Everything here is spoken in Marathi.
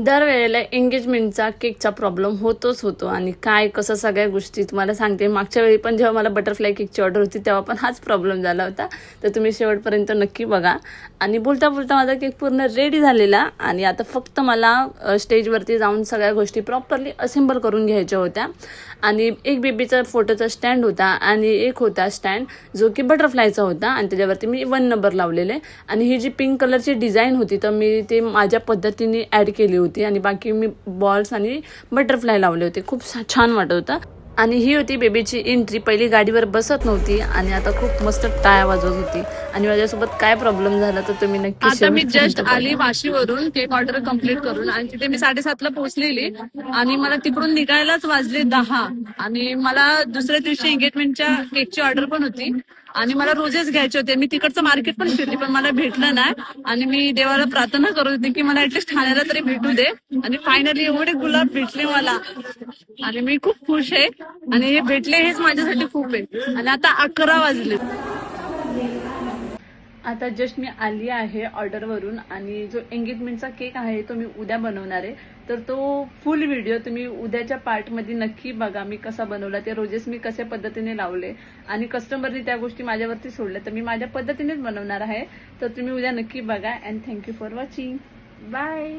दरवेळेला एंगेजमेंटचा केकचा प्रॉब्लेम होतो आणि काय कसं सगळ्या गोष्टी तुम्हाला सांगते. मागच्या वेळी पण जेव्हा मला बटरफ्लाय केकची ऑर्डर होती तेव्हा पण हाच प्रॉब्लेम झाला होता. तर तुम्ही शेवटपर्यंत नक्की बघा. आणि बोलता बोलता माझा केक पूर्ण रेडी झालेला आणि आता फक्त मला स्टेजवरती जाऊन सगळ्या गोष्टी प्रॉपरली असेंबल करून घ्यायच्या होत्या. आणि एक बेबीचा फोटोचा स्टँड होता आणि एक होता स्टँड जो की बटरफ्लायचा होता आणि त्याच्यावरती मी 1 नंबर लावलेले. आणि ही जी पिंक कलरची डिझाईन होती तर मी ते माझ्या पद्धतीने ॲड केली होती आणि बाकी मी बॉल्स आणि बटरफ्लाय लावले होते. खूप छान वाटत होतं. आणि ही होती बेबीची एंट्री. पहिली गाडीवर बसत नव्हती आणि आता खूप मस्त टाळ्या वाजवत होती. आणि माझ्यासोबत काय प्रॉब्लेम झाला तर तुम्ही नक्की आता मी जस्ट आली वाशीवरून केक ऑर्डर कम्प्लीट करून आणि तिथे मी 7:30ला पोहोचलेली आणि मला तिकडून निघायलाच वाजले 10. आणि मला दुसऱ्या दिवशी एंगेजमेंटच्या केकची ऑर्डर पण होती आणि मला रोजेस घ्यायचे होते. मी तिकडचं मार्केट पण फिरली पण मला भेटलं नाही आणि मी देवाला प्रार्थना करत होते की मला ऍटलीस्ट ठाण्याला तरी भेटू दे. आणि फायनली एवढे गुलाब भेटले मला आणि मी खूप खुश आहे. आणि हे भेटले हेच माझ्यासाठी खूप आहे. आणि आता 11 वाजले. आता जस्ट मी आली आहे ऑर्डरवरून आणि जो एंगेजमेंटचा केक आहे तो मी उद्या बनवणार आहे. तर तो फुल व्हिडिओ तुम्ही उद्याच्या पार्टमध्ये नक्की बघा. मी कसा बनवला, ते रोजेस मी कशा पद्धतीने लावले आणि कस्टमरनी त्या गोष्टी माझ्यावरती सोडल्या तर मी माझ्या पद्धतीनेच बनवणार आहे. तर तुम्ही उद्या नक्की बघा. And thank you for watching. Bye.